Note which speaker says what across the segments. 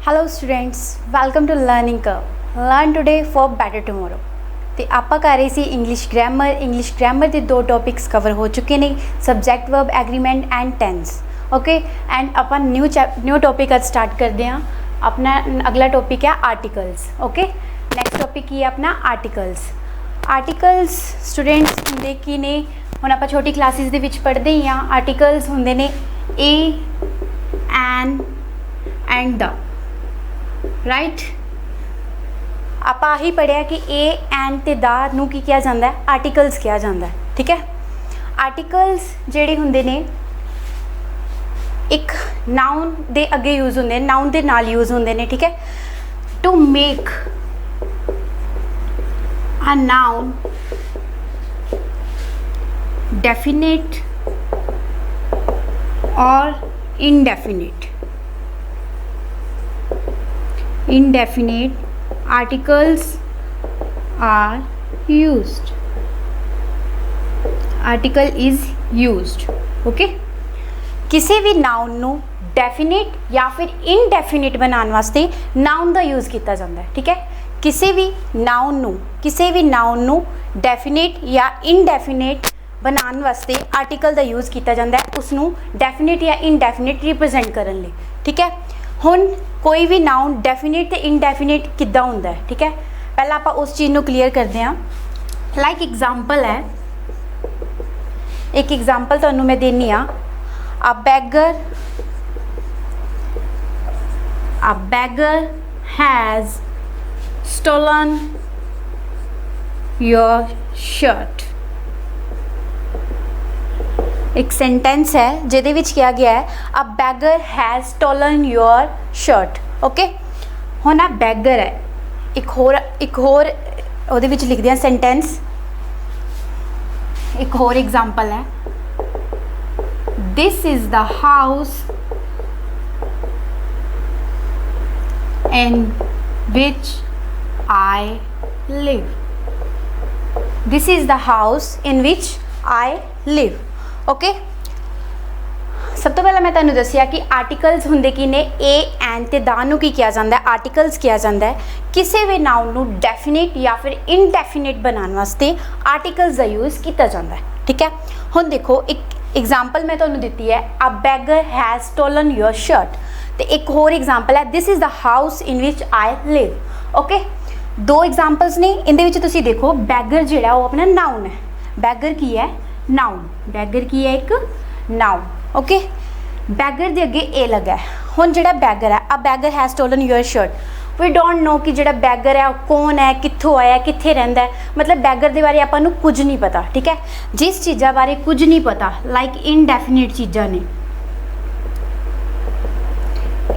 Speaker 1: Hello students, welcome to Learning Curve. Learn today for better tomorrow. तो आप कर रहे सी इंग्लिश ग्रामर के दो टॉपिक्स कवर हो चुके हैं, subject verb agreement and tense. Okay, and अपन न्यू टॉपिक आज स्टार्ट करते हैं। अपना अगला टॉपिक है आर्टिकल्स। ओके, नैक्सट टॉपिक की है अपना आर्टिकल्स स्टूडेंट्स होंगे की ने हुण आप छोटी क्लासिस दे विच पढ़ते ही हाँ। आर्टिकल्स होंगे ने ए एंड द, राइट। आप ही पढ़िया कि ए एंड ते दा नू की किया जाता है, आर्टिकल्स किया जाता है। ठीक है, आर्टिकल्स जेडे होंगे ने एक नाउन दे अगे यूज होंगे, नाउन दे नाल यूज होंगे ने। ठीक है, to make a noun definite और indefinite articles are used. Article is used. Okay, किसी भी नाउन नू डेफिनेट या फिर इनडेफिनेट बनाने वास्ते नाउन का यूज़ किया जाता है। ठीक है, किसी भी नाउन नू डेफिनेट या इनडेफिनेट बनाने वास्ते आर्टिकल का यूज़ किया जाता है, उसनू डेफिनेट या इनडेफिनेट रिप्रजेंट करने लिए। ठीक है, हुण कोई भी नाउन डेफिनेट तो इनडेफिनेट किद्दां हुंदा है। ठीक है, पहला आप उस चीज़ को क्लीयर करते हैं। लाइक एग्जाम्पल है, एक एग्जाम्पल तुहानू मैं देनी हाँ। A beggar has stolen your shirt। एक सेंटेंस है जिहदे विच किया गया है a beggar has stolen your shirt. Okay, हुण आ बैगर है, एक होर उहदे विच लिख दिया सेंटेंस। एक होर एग्जाम्पल है, this is the house in which I live. This is the house in which I live. Okay, सब तो पहला मैं तुहानू दसिया कि आर्टिकल्स होंगे कि ने ए एंड ते दा नू की किया जाता है, आर्टिकल्स किया जाता है किसी भी नाउन नू डेफिनेट या फिर इनडेफिनेट बनाने वास्ते आर्टिकल्स का यूज़ किया जाता है। ठीक है, हुण देखो एक एग्जाम्पल मैं तुहानू दिती है, a beggar has stolen your shirt. तो एक होर एग्जाम्पल है, this is the house in which I live. Okay, दो एग्जाम्पल्स ने, इहदे विच तुसीं देखो बैगर जिहड़ा वो अपना नाउन है। बैगर की है नाउन, बैगर की है एक नाउन। ओके, बैगर दे अगे ए लगा है। हुण जिहड़ा बैगर है, a beggar has stolen your shirt, we don't know कि जिहड़ा बैगर है कौन है, कित्थों आया, कित्थे रहिंदा है, मतलब बैगर दे बारे आपां नूं कुछ नहीं पता। ठीक है, जिस चीज़ां बारे कुछ नहीं पता, लाइक इनडेफिनेट चीज़ां ने,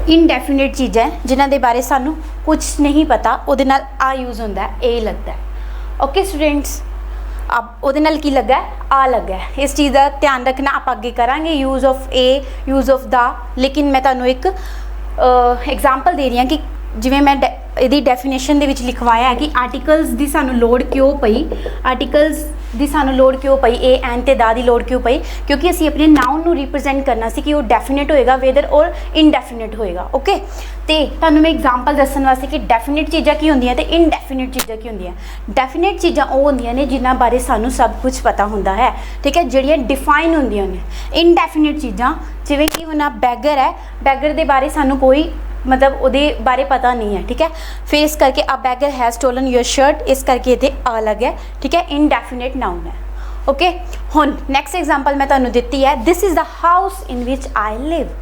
Speaker 1: इनडेफिनेट चीज़ां जिन्हां दे बारे सानूं कुछ नहीं पता, उहदे नाल आ यूज़ हुंदा है, ए लगता है। ओके स्टूडेंट्स, अब उहदे नाल की लगा है, आ लगा है। इस चीज़ का ध्यान रखना, आप अगे करांगे use of A, use of the. लेकिन मैं तुहानू एक एग्जाम्पल दे रही हाँ कि जिवें मैं इहदी डेफिनेशन दे विच लिखवाया है कि आर्टिकल्स दी सानू लोड़ क्यों पई, आर्टिकल्स दी सानू लोड़ क्यों पई, ए एंड ते दा दी लोड़ क्यों पई, क्योंकि असीं अपने नाउन नू रिप्रजेंट करना सी कि वो डेफिनेट होएगा वेदर और इनडेफिनेट होएगा। ओके, तो तुहानू मैं एग्जाम्पल दस्सण वास्ते कि डेफिनेट चीज़ां की होंदियां ते इनडेफिनेट चीज़ां की होंदियां। डेफिनेट चीज़ां वो होंदियां ने जिन्हां बारे सानू सब कुछ पता हुंदा है। ठीक है, जिहड़ियां डिफाइन होंदियां ने। इनडेफिनेट चीज़ां जिवें कि हुण बैगर है, बैगर दे बारे सानू कोई मतलब उहदे बारे पता नहीं है। ठीक है, फिर इस करके a beggar has stolen your shirt, इस करके इहदे आ लग है। ठीक है, इनडेफिनेट नाउन है। ओके, हुण नैक्सट एग्जाम्पल मैं तुहानू दित्ती है, this is the house in which I live.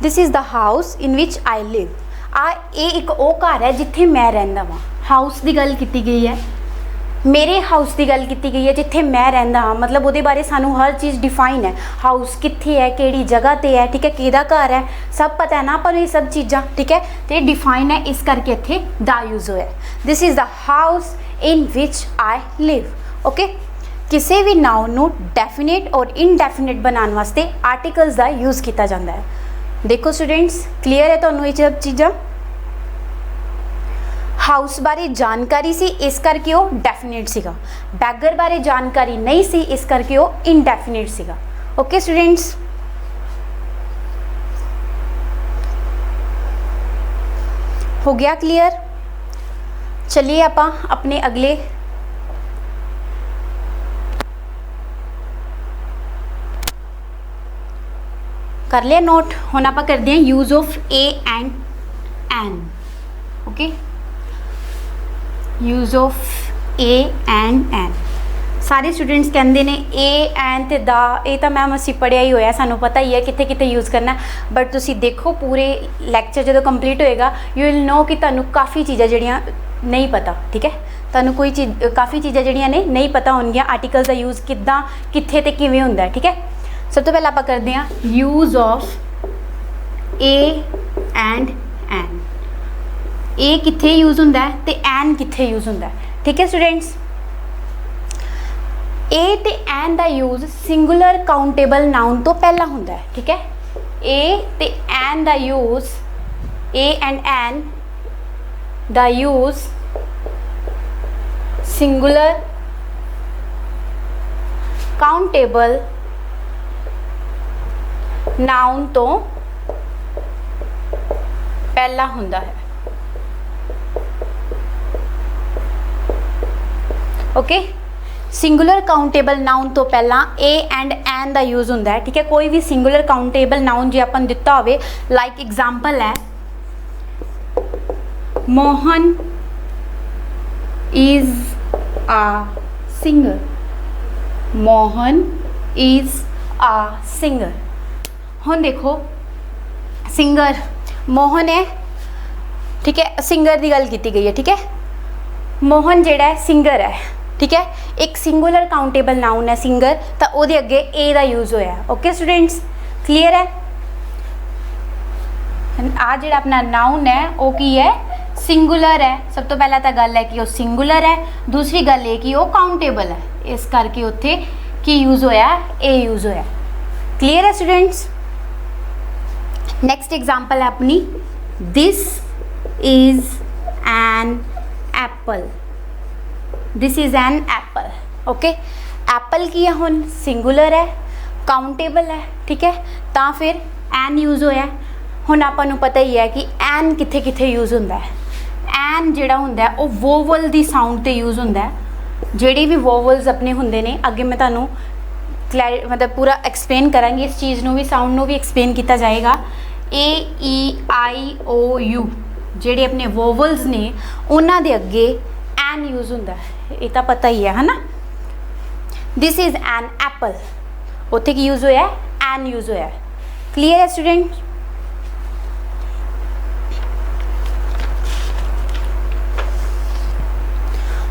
Speaker 1: This is the house in which I live. आ ये एक वो घर है जिथे मैं रहिंदा वां। हाउस की गल की गई है, मेरे हाउस की गल की गई है जिथे मैं रहिंदा हाँ, मतलब वो बारे सानू हर चीज़ डिफाइन है। हाउस कित्थे है, किहड़ी जगह ते है, ठीक है, किहदा घर है, सब पता है ना पर ये सब चीज़ां। ठीक है, तो डिफाइन है, इस करके इत्थे दा यूज़ होया। This is the house in which I live. Okay, किसी भी नाउन नू डेफिनेट और इनडेफिनेट बनाने वास्ते आर्टिकल्स का यूज़ किया जाता है। देखो स्टूडेंट्स, क्लीयर है तुहानू ये सब चीज़ां। हाउस बारे जानकारी सी, इस करके वो डेफिनेट सीगा। बैगर बारे जानकारी नहीं सी, इस करके वो इनडेफिनेट सीगा। ओके स्टूडेंट्स, हो गया क्लियर? चलिए आप अपने अगले कर लिया नोट। हुण आप करते हैं use of a and an. Okay, use of a and an. सारे स्टूडेंट्स कहते हैं ए एन ते दा, ये तो मैम असी पढ़िया ही होया, सानू पता ही है कित्थे कित्थे यूज़ करना। बट तुसी देखो पूरे लैक्चर जो कंप्लीट होएगा यू विल नो कि तुहानू काफ़ी चीज़ां जिहड़ियां नहीं पता। ठीक है, तुहानू कोई चीज़ काफ़ी चीज़ां जिहड़ियां ने नहीं पता होणगियां, आर्टिकल्स का यूज़ किद्दां कित्थे ते किवें हुंदा है। ठीक है, सब तो पहले आप करते हैं use of a and an. A कित्थे यूज़ हुंदा है ते एन कित्थे यूज़ हुंदा है। ठीक है स्टूडेंट्स, ए ते एन का यूज़ सिंगुलर काउंटेबल नाउन तो पहला हुंदा है। ठीक है, ए ते एन का यूज़, ए एंड एन का यूज़ सिंगुलर काउंटेबल नाउन तो पहला हुंदा है। ओके, सिंगुलर काउंटेबल नाउन तो पहला ए एंड एन का यूज़ होंदा है। ठीक है, कोई भी सिंगुलर काउंटेबल नाउन जो अपन दिता होवे, लाइक एग्जाम्पल है Mohan is a singer. Mohan is a singer. हुण देखो सिंगर मोहन है, ठीक है, सिंगर की गल की गई है। ठीक है, मोहन जिहड़ा है सिंगर है। ठीक है, एक सिंगुलर काउंटेबल नाउन है सिंगर, तो उसदे अगे ए का यूज़ होया। ओके स्टूडेंट्स, क्लीयर है? आ जिहड़ा अपना नाउन है वो की है, सिंगुलर है। सब तो पहला तो गल है कि वो सिंगुलर है, दूसरी गल है कि वो काउंटेबल है, इस करके उत्थे की यूज़ होया, ए यूज़ होया। क्लीयर है स्टूडेंट्स? नेक्स्ट एग्जाम्पल है अपनी, this is an apple. This is an apple. Okay, Apple की है हुण सिंगुलर है, काउंटेबल है। ठीक है, तो फिर एन यूज़ होया। हुण आपां नूं पता ही है कि एन कित्थे कित्थे यूज़ हुंदा है। एन जिहड़ा हुंदा है वो वोवल दी साउंड ते यूज़ हुंदा है। जिहड़ी भी वोवल्स अपने हुंदे ने, अगे मैं तुहानूं मतलब पूरा एक्सप्लेन करांगी, इस चीज़ नूं भी, साउंड नूं भी एक्सप्लेन किया जाएगा। ए ई आई ओ यू जिहड़े अपने वोवल्स ने उन्हां दे अगे एन यूज़ हुंदा है, ये तो पता ही है ना। दिस इज़ एन एप्पल, उत्थे की यूज़ होया, एन यूज़ होया। क्लीयर है स्टूडेंट?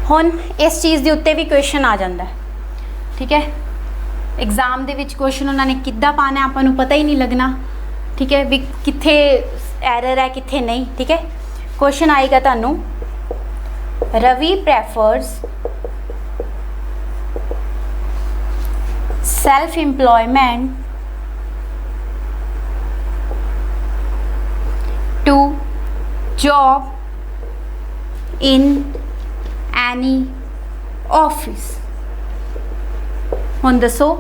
Speaker 1: हुण इस चीज़ के उत्ते भी क्वेश्चन आ जाता है। ठीक है, एग्जाम दे विच क्वेश्चन उन्होंने किद्दां पाना आपां नूं पता ही नहीं लगना। ठीक है, भी कित्थे एरर है कित्थे नहीं। ठीक है, क्वेश्चन आएगा तुहानूं, Ravi prefers self employment to job in any office. हुण दसो,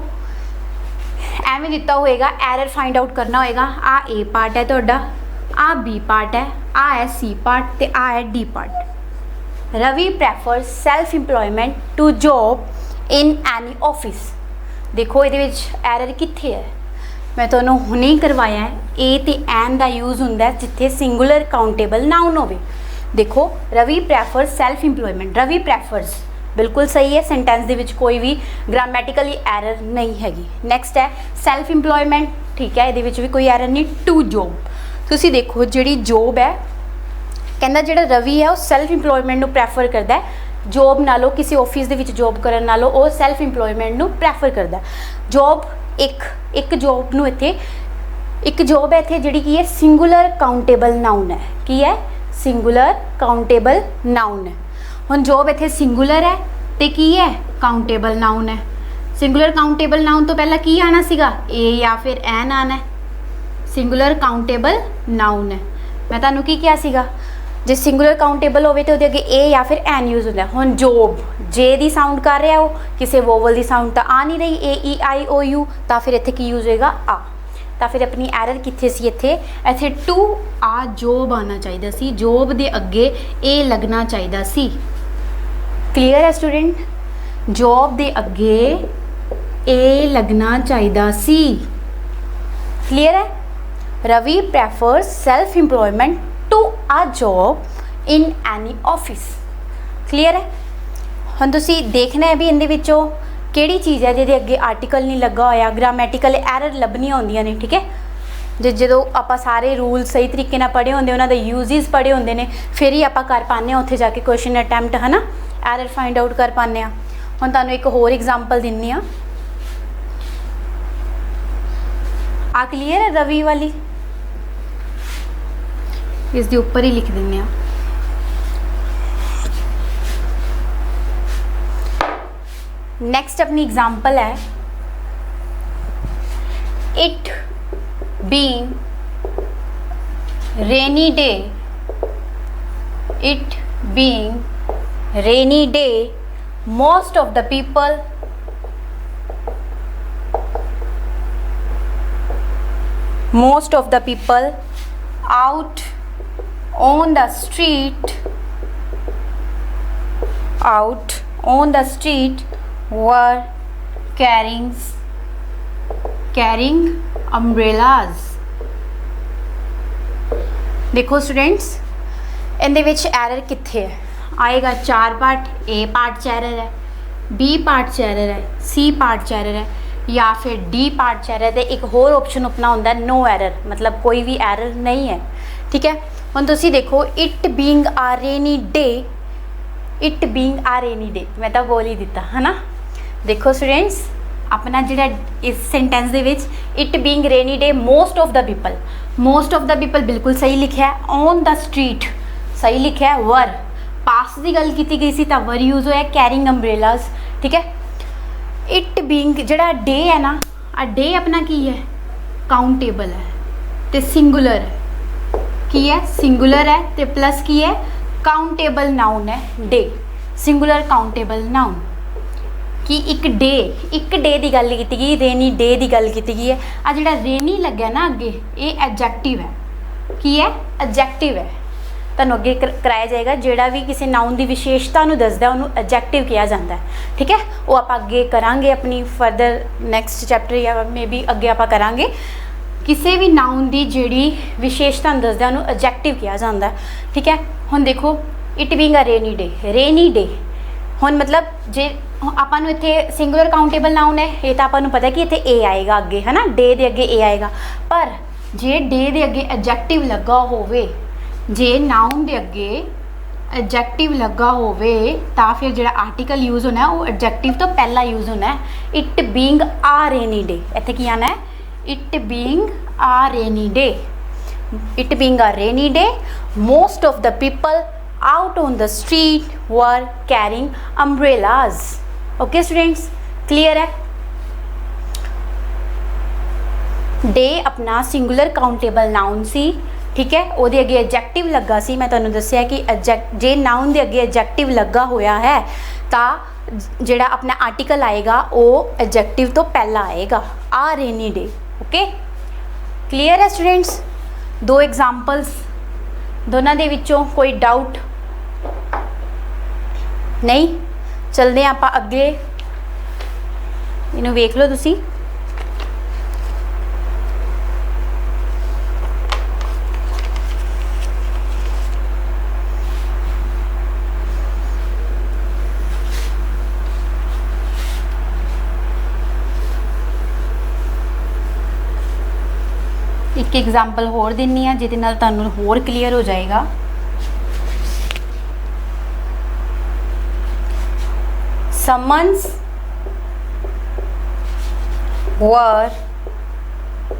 Speaker 1: एवें दिता होएगा, एरर फाइंड आउट करना होएगा। आ ए पार्ट है तुहाडा, आ बी पार्ट है, आ है सी पार्ट ते आ है D part. Ravi prefers self employment to job in any office. देखो ये एरर कित्थे है, मैं तुहानूं हुणे ही करवाया है। ए ते एन का यूज़ हुंदा है जिथे सिंगुलर काउंटेबल नाउन होवे। देखो, Ravi prefers self employment, Ravi prefers बिल्कुल सही है, सेंटेंस दे विच कोई भी ग्रामैटिकली एरर नहीं हैगी। नैक्सट है सेल्फ एम्प्लॉयमेंट, ठीक है, ये भी कोई एरर नहीं। टू जॉब, तुसीं देखो जिहड़ी जॉब है, कहना जिहड़ा रवि है वो सेल्फ एम्प्लॉयमेंट नूं प्रैफर करता है जॉब नालों, किसी ऑफिस दे विच जॉब करन नालों वो सेल्फ एम्प्लॉयमेंट नूं प्रैफर करता है। जॉब एक जॉब नूं इत्थे, एक जॉब है इत्थे जिहड़ी की है सिंगुलर काउंटेबल नाउन है। की है? सिंगुलर काउंटेबल नाउन है। हुण जॉब इत्थे सिंगुलर है ते की है? काउंटेबल नाउन है। सिंगुलर काउंटेबल नाउन तो पहला की आना सीगा? ए या फिर एन आना है। सिंगुलर काउंटेबल नाउन है। मैं तुहानूं की किहा सीगा, जे सिंगुलर काउंटेबल होवे तो उहदे अगे ए या फिर एन यूज़ होंदा है। हुण जॉब जे दी साउंड कर रहा हो, किसी वोवल की साउंड तो आ नहीं रही, ए ई आई ओ यू, तो फिर इत्थे की यूज़ होएगा? आ। ਤਾਂ ਫਿਰ ਆਪਣੀ ਐਰਰ ਕਿੱਥੇ ਸੀ ਇੱਥੇ ਟੂ ਆ ਜੋਬ ਆਉਣਾ ਚਾਹੀਦਾ ਸੀ, ਜੋਬ ਦੇ ਅੱਗੇ ਏ ਲੱਗਣਾ ਚਾਹੀਦਾ ਸੀ। ਕਲੀਅਰ ਹੈ ਸਟੂਡੈਂਟ? ਜੋਬ ਦੇ ਅੱਗੇ ਏ ਲੱਗਣਾ ਚਾਹੀਦਾ ਸੀ। ਕਲੀਅਰ ਹੈ? Ravi prefers self employment to a job in any office. Clear ਹੈ? ਹੁਣ ਤੁਸੀਂ ਦੇਖਣਾ ਹੈ ਵੀ ਇਹਦੇ ਵਿੱਚੋਂ ਕਿਹੜੀ ਚੀਜ਼ ਹੈ ਜਿਹਦੇ ਅੱਗੇ ਆਰਟੀਕਲ ਨਹੀਂ ਲੱਗਾ ਹੋਇਆ, ਗ੍ਰਾਮੈਟੀਕਲ ਐਰਰ ਲੱਭਣੀਆਂ ਹੁੰਦੀਆਂ ਨੇ। ਠੀਕ ਹੈ, ਜਦੋਂ ਆਪਾਂ ਸਾਰੇ ਰੂਲ ਸਹੀ ਤਰੀਕੇ ਨਾਲ ਪੜ੍ਹੇ ਹੁੰਦੇ, ਉਹਨਾਂ ਦੇ ਯੂਜ਼ਿਸ ਪੜ੍ਹੇ ਹੁੰਦੇ ਨੇ, ਫਿਰ ਹੀ ਆਪਾਂ ਕਰ ਪਾਉਂਦੇ ਹਾਂ ਉੱਥੇ ਜਾ ਕੇ ਕੁਐਸਚਨ ਅਟੈਂਪਟ, ਹੈ ਨਾ, ਐਰਰ ਫਾਈਂਡ ਆਊਟ ਕਰ ਪਾਉਂਦੇ ਹਾਂ। ਹੁਣ ਤੁਹਾਨੂੰ ਇੱਕ ਹੋਰ ਐਗਜ਼ਾਮਪਲ ਦਿੰਦੀ ਹਾਂ। ਆ ਕਲੀਅਰ ਹੈ ਰਵੀ ਵਾਲੀ? ਇਸ ਦੇ ਉੱਪਰ ਹੀ ਲਿਖ ਦਿੰਦੇ ਹਾਂ। नेक्स्ट अपनी एग्जाम्पल है, it being rainy day, it being rainy day most of the people out on the street were carrying umbrellas। देखो स्टूडेंट्स, इहदे विच एरर कित्थे है आएगा? 4 पार्ट, ए पार्ट च एरर है, बी पार्ट च एरर है, सी पार्ट च एरर है, या फिर डी पार्ट च एरर है। एक होर ऑप्शन अपना होंदा है नो एरर, मतलब कोई भी एरर नहीं है। ठीक है, हुण तुसीं देखो, it being a rainy day, it being a rainy day, मैं तो बोल ही दिता है ना। देखो स्टूडेंट्स, अपना जिहड़ा इस सेंटेंस दे which it being rainy day most of the people बिल्कुल सही लिखा है। ऑन द स्ट्रीट सही लिखा है। वर पास की गल की गई सी तां वर यूज होया। कैरिंग अम्ब्रेलाज, ठीक है। इट बीइंग जिहड़ा डे है ना, आ डे अपना की है? काउंटेबल है ते सिंगुलर है। की है? सिंगुलर है ते प्लस की है? काउंटेबल नाउन है डे, सिंगुलर काउंटेबल नाउन। कि एक डे की गल की गई, रेनी डे की गल की गई है। आ जिहड़ा रेनी लग्या ना अगे, ये एडजैक्टिव है। की है? एडजैक्टिव है। तुहानूं अगे कराया जाएगा, जिहड़ा भी किसी नाउन की विशेषता नूं दसदा उहनूं एडजैक्टिव कहा जाता है। ठीक है, वो आप अगे करांगे अपनी फर्दर नेक्स्ट चैप्टर या मे बी अगे आप करांगे। किसी भी नाउन की जिहड़ी विशेषता नूं दसदा उहनूं एडजैक्टिव कहा जाता है। ठीक है, हुण देखो, it being a rainy day हुण मतलब जे आपां नूं इत्थे सिंगुलर काउंटेबल नाउन है, ये तो आपां नूं पता कि इत्थे ए आएगा अगे, है ना, डे दे अगे ए आएगा। पर जे डे दे अगे एडजैक्टिव लगा होवे, जे नाउन दे अगे एडजैक्टिव लगा होवे, तां फिर जिहड़ा आर्टिकल यूज होना है वो एडजैक्टिव तो पहला यूज होना है। It being a rainy day, इत्थे की आना है? It being a rainy day, it being a rainy day most of the people out on the street were carrying umbrellas। okay students, clear है? Day अपना singular countable noun सी, ठीक है, ਉਹਦੇ ਅੱਗੇ एडजैक्टिव लगा सी। मैं ਤੁਹਾਨੂੰ ਦੱਸਿਆ कि जे नाउन ਦੇ ਅੱਗੇ एडजैक्टिव लगा होया है ਤਾਂ ਜਿਹੜਾ अपना आर्टिकल आएगा वो एडजैक्टिव तो पहला आएगा। आ रेनी डे। ओके, क्लीयर है स्टूडेंट्स? 2 एग्जाम्पल्स, दोनों दे विचों कोई डाउट नहीं? चलते हैं आप अगे, इनू वेख लो तुसी। एक एग्जाम्पल होर देनी है जिहदे नाल तुहानूं होर क्लीयर हो जाएगा। Summons were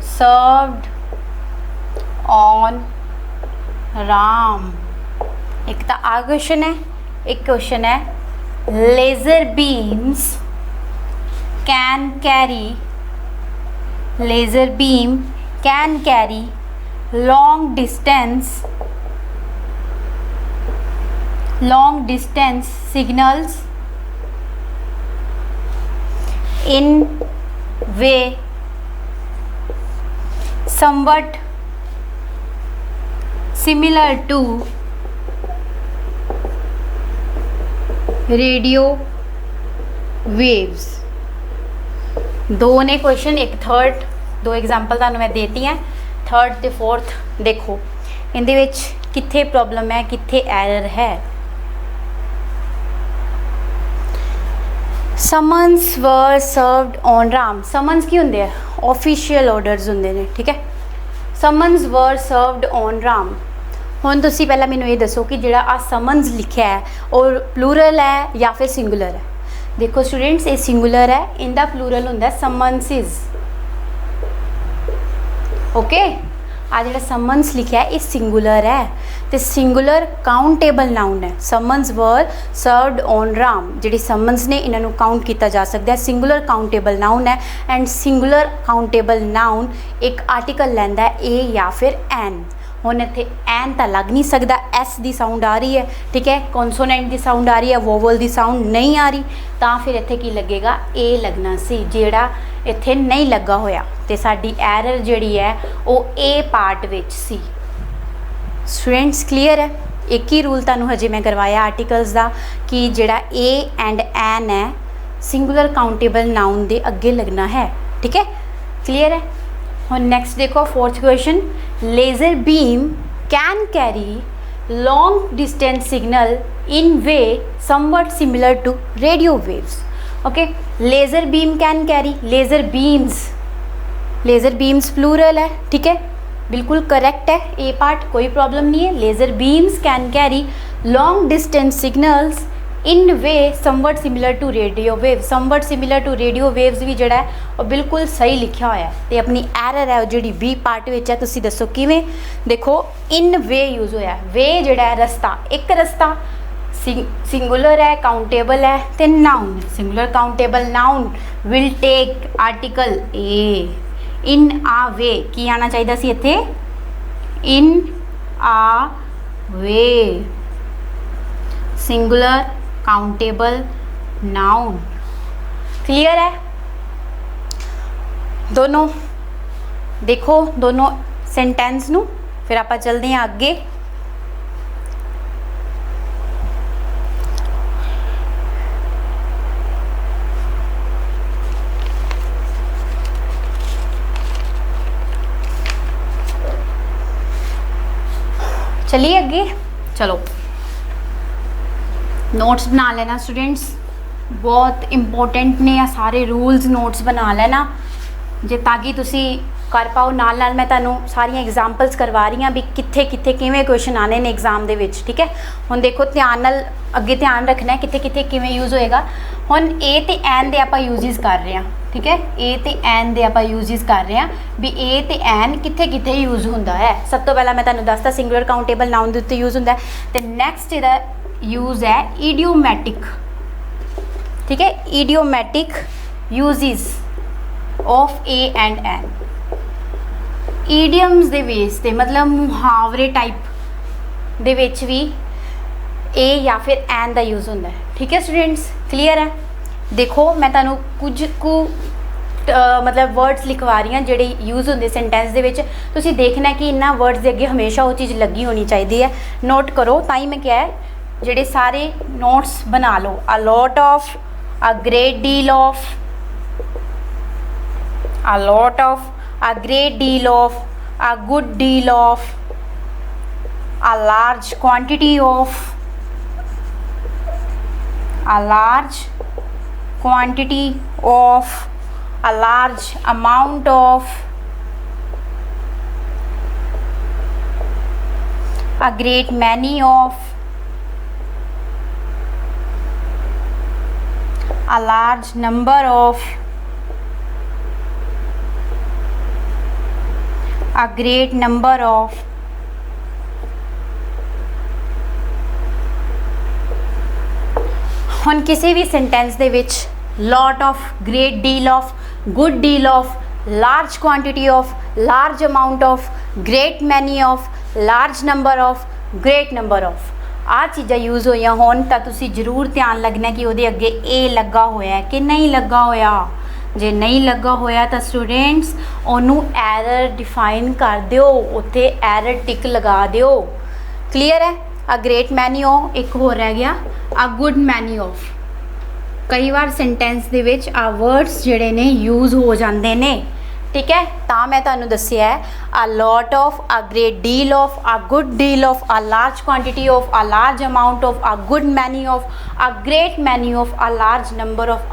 Speaker 1: served on Ram। एक तो आ क्वेश्चन है, एक क्वेश्चन है laser beams can carry, laser beam can carry long distance signals in way somewhat similar to radio waves. दो ने क्वेश्चन, एक थर्ड, दो एग्जाम्पल तुहानूं मैं देती हैं, थर्ड ते फोर्थ देखो इहदे विच कित्थे प्रॉब्लम है, कित्थे एरर है। Summons were served on Ram. Summons की हुंदे आ? ऑफिशियल ऑर्डर्स हुंदे ने, ठीक है। Summons were served on Ram. हुण तुसीं पहलां मैनूं ये दसो कि जिहड़ा आ समन्स लिखिआ है और प्लूरल है या फिर सिंगुलर है। देखो स्टूडेंट्स, ये सिंगुलर है, इनका प्लूरल हुंदा समन्सिस। ओके, आ जिहड़ा समन्स लिखिआ है ये सिंगुलर है, तो सिंगुलर काउंटेबल नाउन है। Summons were served on Ram, जिहड़ी समन्स ने इन्हां नूं काउंट किया जा सकता है, सिंगुलर काउंटेबल नाउन है। एंड सिंगुलर काउंटेबल नाउन एक आर्टिकल लैंदा है ए या फिर एन। हुण इत्थे एन तो लग नहीं सकता, एस की साउंड आ रही है, ठीक है, कॉन्सोनेंट की साउंड आ रही है, वोवल की साउंड नहीं आ रही, तो फिर इत्थे की लगेगा ए लगना सी, जिहड़ा इत्थे नहीं लगा होया, तो साडी एरर जिहड़ी है वो ए पार्ट विच सी। स्टूडेंट्स क्लीयर है? एक ही रूल तुहानूं हजे मैं करवाया आर्टिकल्स का कि जिहड़ा ए एंड एन है सिंगुलर काउंटेबल नाउन दे अगे लगना है, ठीक है, क्लीयर है। और नेक्स्ट देखो fourth question, laser beam can carry long distance signal in way somewhat similar to radio waves. Okay, laser beam can carry, laser beams plural है, ठीक है, बिल्कुल करेक्ट है ए पार्ट, कोई प्रॉब्लम नहीं है। Laser beams can carry long distance signals in way somewhat similar to radio wave. Somewhat similar to radio waves भी जोड़ा है और बिल्कुल सही लिखा होया है, तो अपनी एरर है जी बी पार्ट में है। तुसी दसो किवें? देखो इन वे यूज़ होया, वे जोड़ा है रस्ता, एक रस्ता सिंगुलर है, काउंटेबल है, तो noun singular countable noun will take article a. In a way की आना चाहिए सी इत्थे, in a way singular countable noun. Clear है? दोनों देखो दोनों सेंटेंस नू, फिर आप चलते हैं आगे। चलिए आगे, चलो नोट्स बना लेना स्टूडेंट्स, बहुत इंपॉर्टेंट ने सारे रूल्स नोट्स बना लेना जे, ताकि तुसी कर पाओ। नाल नाल मैं तुहानूं सारियां एग्जाम्पल्स करवा रही हाँ भी कित्थे कित्थे किवें क्वेश्चन आने ने एग्जाम दे विच, ठीक है। हुण देखो ध्यान नाल अगे ध्यान रखना है कित्थे कित्थे किवें यूज़ होएगा। हुण ए ते एन दे आपां यूजिस कर रहे हैं, ठीक है, ए ते एन दे आपां यूजिस कर रहे हैं भी ए ते एन कित्थे कित्थे यूज़ हुंदा है। सब तो पहला मैं तुहानूं दसदा सिंगुलर काउंटेबल नाउन दे उत्ते यूज़ हुंदा है। ते नैक्सट इहदा यूज़ है इडियोमैटिक, ठीक है, idiomatic uses of a and an. Idioms दे बेस ते मतलब मुहावरे टाइप दे विच भी ए या फिर एन का यूज़ होंदा है, ठीक है स्टूडेंट्स, क्लीयर है। देखो मैं तुहानूं कुछ कु मतलब वर्ड्स लिखवा रही हाँ जिहड़े यूज़ होंदे सेंटेंस दे विच, तुसीं देखना है कि इन्हां वर्ड्स दे अगे हमेशा वो चीज़ लगी होनी चाहिए है। नोट करो, ताई मैं क्या है जिहड़े सारे नोट्स बना लो। A lot of, a great deal of, a lot of, a great deal of, a good deal of, a large quantity of, a large quantity of, a large amount of, a great many of, a large number of, a great number of, हुण किसी भी sentence दे विच lot of, great deal of, good deal of, large quantity of, large amount of, great many of, large number of, great number of आ चीज़ां use होईयां होण तां तुसीं जरूर ध्यान लगना कि उहदे अगे ए लगा होया है कि नहीं लगा होया। जे नहीं लगा होया तो स्टूडेंट्स ओनू एरर डिफाइन कर दिओ, उत्थे एरर टिक लगा दिओ। क्लीयर है। अ ग्रेट मैनी ऑफ, एक होर रह गया अ गुड मैनी ऑफ। कई बार सेंटेंस दे विच आ वर्ड्स जिहड़े ने यूज़ हो जाते ने, ठीक है, तो मैं तुहानूं दस्सिया है अ lot of, a great deal of, a good deal of, a large quantity of, a large amount of, a good many of, a great many of, a large number of,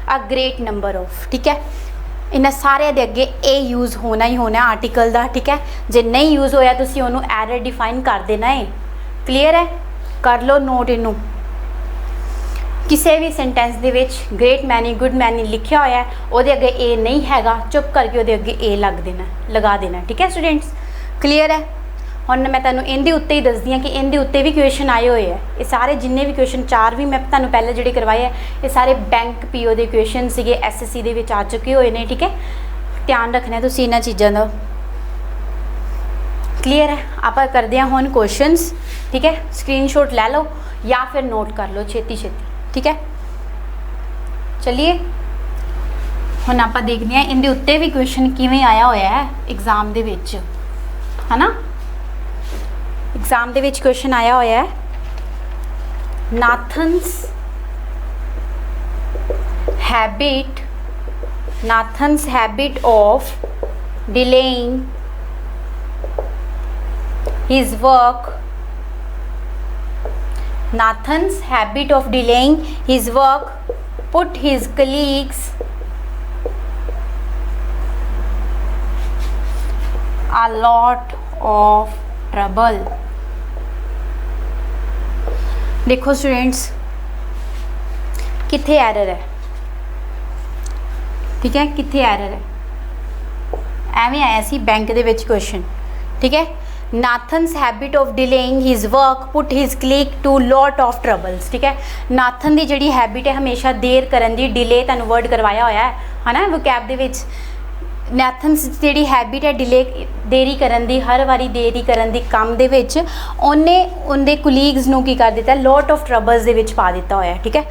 Speaker 1: a great number of. ठीक है, इन्हां सारे दे अगे ए use होना ही होना article का। ठीक है, जे नहीं यूज़ होया तुसीं उहनूं एरर डिफाइन कर देना है। क्लीयर है, कर लो नोट इनू। किसी भी सेंटेंस दे विच ग्रेट मैनी गुड मैनी लिखा होया है, उहदे अगे ए नहीं हैगा, चुप करके उहदे अगे ए लगा देना। ठीक है स्टूडेंट्स, क्लीयर है। हुण मैं तुहानूं इहदे उत्ते ही दसदी हां कि इहदे उत्ते भी क्वेश्चन आए हुए हैं। ये सारे जिन्ने भी क्वेश्चन 4 भी मैं तुहानूं पहले जिहड़े करवाए है, ये सारे बैंक पीओ के क्वेश्चन सीगे, SSC दे विच आ चुके हुए हैं। ठीक है, ध्यान रखना तुसीं इन्हां चीज़ां दा। क्लीयर है। आप करते हैं हुण क्वेश्चनस। ठीक है, स्क्रीनशॉट लै लो या फिर नोट कर लो छेती छेती। ठीक है, चलिए हुण आप देखते हैं इनके उत्ते भी क्वेश्चन किवें आया होया है एग्जाम दे विच, है ना। एग्जाम दे विच क्वेश्चन आया होया है Nathan's habit of delaying his work, Nathan's habit of delaying his work put his colleagues a lot of trouble। देखो स्टूडेंट्स, किथे एरर है, ठीक है, किथे एरर है। एवें आया सी बैंक दे विच क्वेश्चन। ठीक है, Nathan's habit of delaying his work put his click to lot of troubles. ठीक है, नाथन की जिहड़ी हैबिट है हमेशा देर करन दी, डिले तुहानूं वर्ड करवाया होया है ना वोकैब दे विच। नाथन्स जिहड़ी हैबिट है डिले देरी करन दी, हर वारी देरी करन दी काम दे विच, उन्हें उनके कुलीग्स नूं की कर दिता, लॉट ऑफ ट्रबल्स दे विच पा दिता होया। ठीक है,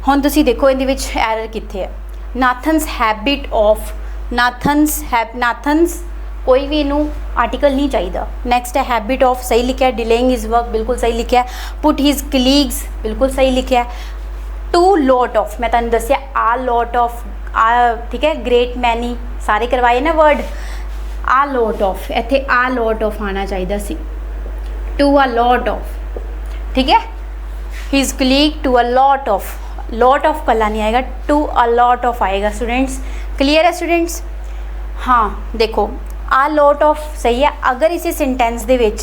Speaker 1: हुण तुसीं देखो इहदे विच एरर कित्थे है। नाथन्स हैबिट ऑफ, नाथन्स कोई भी इनू आर्टिकल नहीं चाहिए। नैक्सट है हैबिट ऑफ, सही लिखा है। डिलेइंग हिज वर्क, बिल्कुल सही लिखा है। पुट हिज कलीग्स, बिल्कुल सही लिखा है। टू लॉट ऑफ, मैं तुहानूं दस्सिया आ लॉट ऑफ, आ ठीक है, ग्रेट मैनी सारे करवाए ना वर्ड। आ लॉट ऑफ, इत्थे आ लॉट ऑफ आना चाहिए सी। टू अ लॉट ऑफ, ठीक है, his colleague to a lot of कला नहीं आएगा, टू अ लॉट ऑफ आएगा स्टूडेंट्स। क्लियर है स्टूडेंट्स। हाँ देखो, आ लॉट ऑफ सही है। अगर इसी सेंटेंस दे विच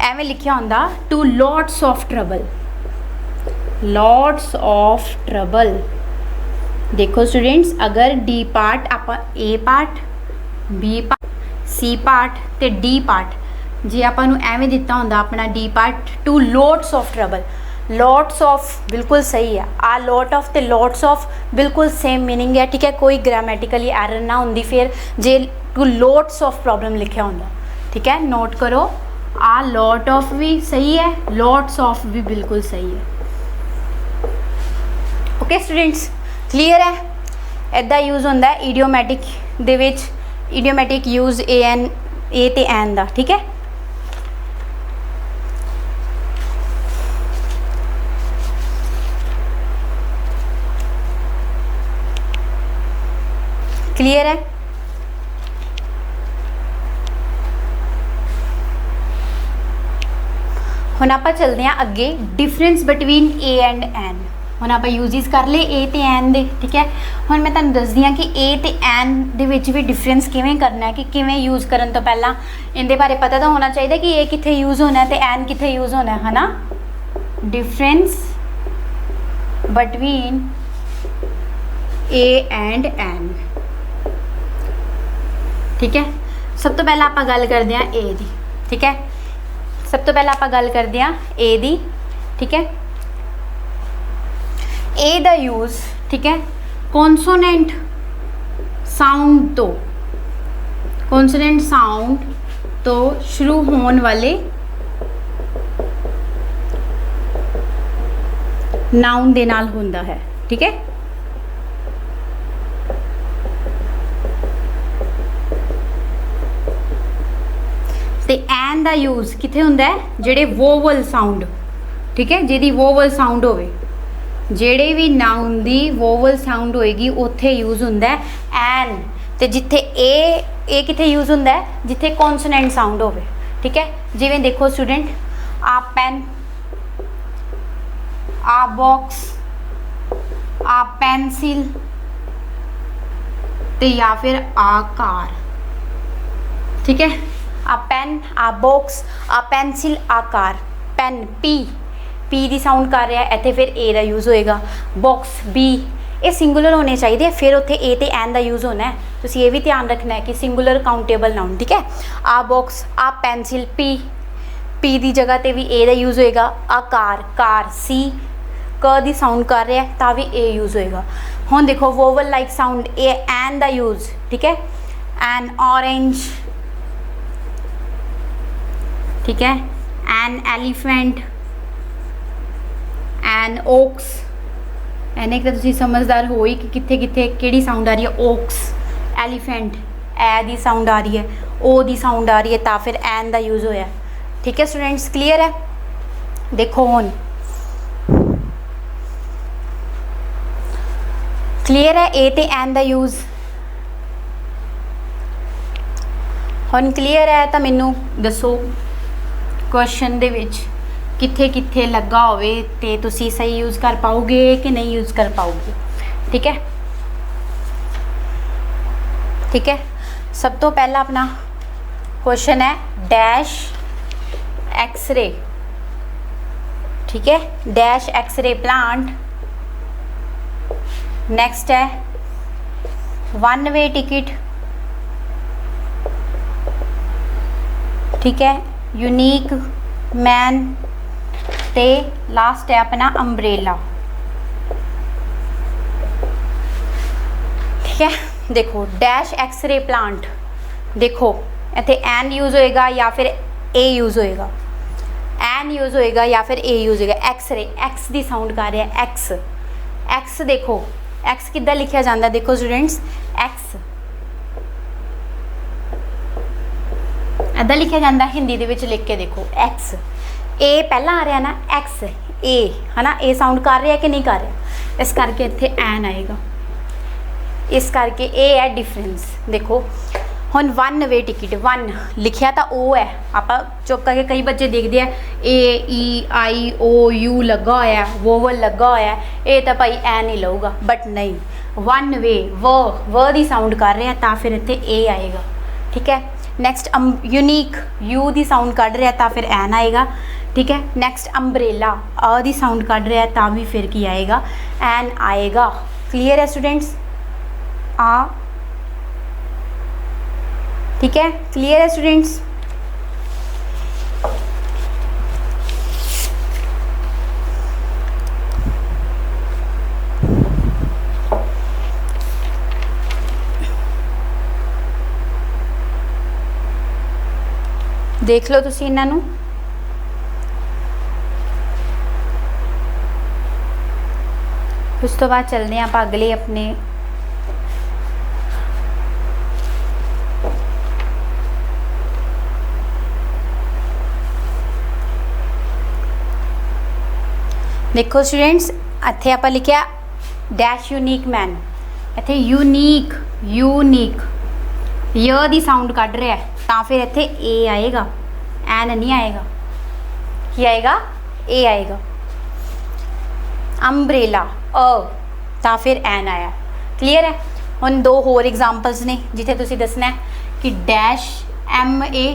Speaker 1: एवें लिखिया होंदा टू लॉट्स ऑफ ट्रबल, देखो स्टूडेंट्स, अगर डी पार्ट आप A part, B part, C part ते डी पार्ट जे आपां नूं एवें दिता होंदा अपना D part to lots of trouble, lots of बिल्कुल सही है। आ लॉट ऑफ ते लॉट्स ऑफ बिल्कुल सेम मीनिंग है। ठीक है, कोई ग्रामेटिकली एरर ना होंदी फिर जे टू लॉट्स ऑफ प्रॉब्लम लिखा होंदा। ठीक है, नोट करो, आ लॉट ऑफ भी सही है, लॉट्स ऑफ भी बिल्कुल सही है। ओके स्टूडेंट्स, क्लीयर है। इदा यूज़ होंदा है इडियोमैटिक दे विच, इडियोमैटिक यूज़ ए ते एन दा। ठीक है, क्लीयर है। हुण आपां चलदे हां अगे difference between a and an. हुण आपां यूजिस कर ले ए ते एन दे। ठीक है, हुण मैं तुहानूं दसदी हां कि ए ते एन दे विच भी डिफरेंस किवें करना है, कि किवें यूज़ करन तो पहला इहदे बारे पता तो होना चाहिए कि ए कित्थे यूज़ होना है ते एन कित्थे यूज़ होना है ना। Difference between a and an. ठीक है, सब तो पहला आप गल करते हैं ए दी। ठीक है, सब तो पहला आप गल करते हैं ए दी। ठीक है, ए दा यूज़, ठीक है, कॉन्सोनेंट साउंड तो, कॉन्सोनेंट साउंड तो शुरू होने वाले नाउन दे नाल हुंदा है। ठीक है, एन का यूज़ कितने हुंदा है, जेडे वोवल साउंड, ठीक है, जिहदी वोवल साउंड होवे, जेडे भी नाउन दी वोवल साउंड होएगी उत्थे यूज़ हुंदा है एन। ते जिथे ए कितने यूज़ हुंदा है, जिथे कॉन्सोनेंट साउंड होवे, ठीक है। जिवें देखो स्टूडेंट, आ पेन, आ बॉक्स, आ पेंसिल, ते या फिर आ कार, ठीक है। आ पेन, आ बॉक्स, आ पेंसिल, आ कार। पेन पी दी साउंड कर रहा है, इत्थे फिर ए का यूज़ होएगा। बॉक्स बी, ये सिंगुलर होने चाहिए, फिर उत्थे ए ते एन का यूज़ होना है। तुसीं ये भी ध्यान रखना है कि सिंगुलर काउंटेबल नाउन, ठीक है। आ बॉक्स, आ पेंसिल, पी दी जगह ते भी ए का यूज़ होएगा। आ कार सी, क दी साउंड कर रहा है तो भी ए यूज़ होएगा। हुण देखो vowel like sound, A N का यूज़, ठीक है। एन ऑरेंज, ठीक है। एन एलिफेंट, एन ओक्स, एने तो तुसीं समझदार हो ही कि कित्थे कित्थे किहड़ी साउंड आ रही है। ओक्स, एलिफेंट, ए दी साउंड आ रही है, ओ दी साउंड आ रही है, तो फिर एन का यूज़ होया, ठीक है स्टूडेंट्स, क्लीयर है। देखो हुण क्लीयर है ए ते एन का यूज़। हुण क्लीयर है तो मैनू दसो क्वेश्चन दे विच कित्थे कित्थे लगा होवे ते तुसी सही यूज़ कर पाओगे कि नहीं यूज़ कर पाओगे, ठीक है। ठीक है, सब तो पहला अपना क्वेश्चन है डैश एक्सरे, ठीक है, डैश एक्सरे प्लांट। नेक्स्ट है वन वे टिकट, ठीक है, यूनिक मैन, ते लास्ट है अपना अंब्रेला, ठीक है। देखो डैश एक्सरे प्लांट, देखो इत्थे एन यूज़ होएगा या फिर ए यूज़ होएगा, एन यूज़ होएगा या फिर ए यूज़ होएगा। एक्सरे, एक्स दी साउंड कर रहा है, एक्स, एक्स देखो एक्स किद्दां लिखिया जांदा, देखो स्टूडेंट्स एक्स इद्दां लिखिया जांदा, हिंदी दे विच लिख के देखो एक्स। ए पहला आ रहा ना, एक्स ए है ना, ए साउंड कर रहा है कि नहीं कर रहा, इस करके इत्थे एन आएगा, इस करके ए है डिफरेंस। देखो हुण वन वे टिकट, वन लिखिया तो ओ है, आप चुप करके कई बच्चे देखते हैं ए ई आई ओ यू लगा होया, वोवल लगा होया, ये तो भाई एन ही लऊगा, बट नहीं, वन वे व दी साउंड कर रहा है तो फिर इत्थे ए आएगा, ठीक है। नैक्सट यूनीक, यू दी साउंड कढ़ रहा है तो फिर एन आएगा, ठीक है। नैक्सट अंब्रेला, अ दी साउंड कढ़ रहा है तो भी फिर की आएगा, एन आएगा। क्लीयर है स्टूडेंट्स, आ, ठीक है, क्लियर है स्टूडेंट्स। देख लो तुसी इन्हां नूं, उस तो बाद चलते हैं आप अगले अपने देखो स्टूडेंट्स, इत्थे आपां लिखिया डैश यूनीक मैन, इत्थे यूनीक, यूनीक य दी साउंड कढ़ रहा है तो फिर इत्थे ए आएगा, एन नहीं आएगा, की आएगा, ए आएगा। अंब्रेला, अ तो फिर एन आया। क्लीयर है। हुण दो होर एग्जाम्पल्स ने जिथे तुसी दसना है कि डैश एम ए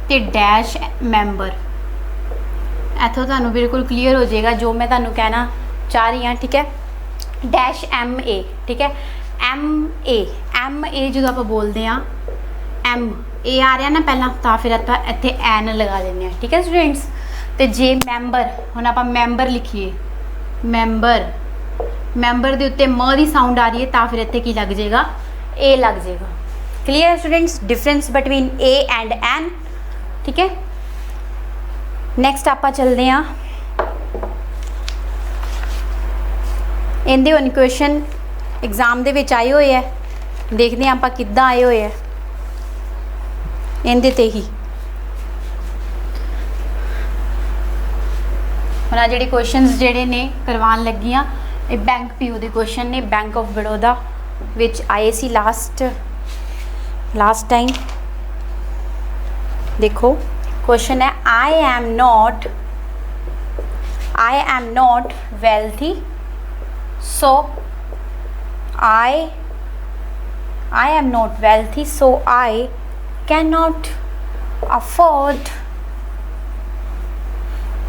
Speaker 1: ते डैश मैंबर, इत्थों तुहानूं बिल्कुल क्लीयर हो जाएगा जो मैं तुहानूं कहना चाह रही हाँ, ठीक है। डैश एम ए, ठीक है, एम ए जो आप बोलते हैं, एम ए आ रहा ना पहला तो फिर आप इत्थे एन लगा देने, ठीक है स्टूडेंट्स। तो जे मैंबर, हुण आप मैंबर लिखिए, मैंबर के उत्ते म की साउंड आ रही है तो फिर इत्थे की लग जाएगा, ए लग जाएगा। क्लीयर है students, difference between a and an, ठीक है। नैक्सट आप चलते हैं, इहदे हुण क्वेश्चन एग्जाम दे विच आए हुए है, देखते हैं आप किद्दां आए हुए है इहदे ते ही। ਹੁਣ ਆ ਜਿਹੜੇ ਕੁਐਸचंस ਜਿਹੜੇ ਨੇ ਕਰਵਾਉਣ ਲੱਗੀਆਂ ਇਹ ਬੈਂਕ ਪੀਓ ਦੇ ਕੁਐਸचन ਨੇ ਬੈਂਕ ਆਫ ਬੜੌਦਾ ਵਿੱਚ ਆਏ ਸੀ लास्ट टाइम। देखो क्वेश्चन है I am not wealthy so I am not wealthy so I can not afford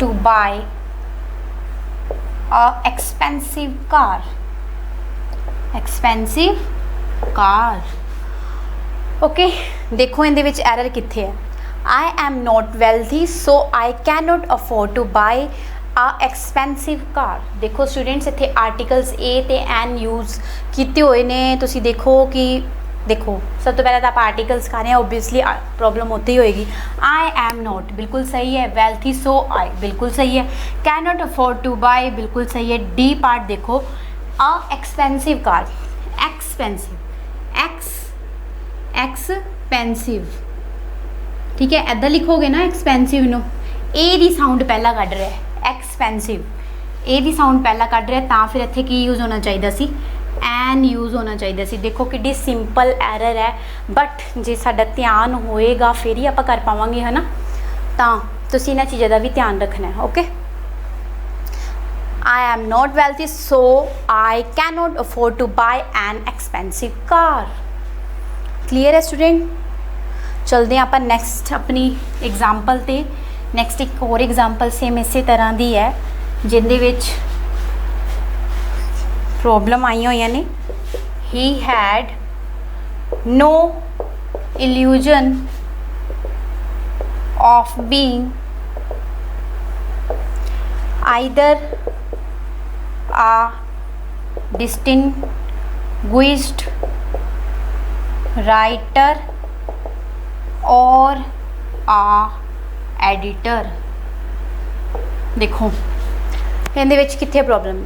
Speaker 1: to buy a expensive car okay देखो इहदे विच एरर कित्थे है I am not wealthy so I can not afford to buy a expensive car. देखो students इत्थे articles a ते an use कीते हुए ने तुसी देखो कि देखो सब तो पहले तो आप आर्टिकल्स कर रहे हैं ओबवियसली प्रॉब्लम होती ही होएगी। आई एम नॉट बिल्कुल सही है, वेल्थी सो आई बिल्कुल सही है, can not afford to buy बिल्कुल सही है। डी पार्ट देखो अ एक्सपेंसिव कार एक्सपेंसिव ठीक है इदा लिखोगे ना एक्सपेंसिव नो ए दी साउंड पहला कढ़ रहा है एक्सपेंसिव ए दी साउंड पहला कढ़ रहा है तो फिर इत्थे की यूज़ होना चाहिए सी एन यूज़ होना चाहिए सी। देखो कि सिंपल एरर है बट जे साडा ध्यान होएगा फिर ही आप कर पावांगे है ना तो तुसीं इन्हां चीज़ों का भी ध्यान रखना है। Okay I am not wealthy so I can not afford to buy an expensive car. Clear है स्टूडेंट। चलते हैं आप नैक्सट अपनी एग्जाम्पल ते। नैक्सट एक और एग्जाम्पल सेम इस तरह की है जिंदे विच प्रॉब्लम आई हुई ने he had no illusion of being either a distinguished writer or a editor. देखो इहदे विच कित्थे प्रॉब्लम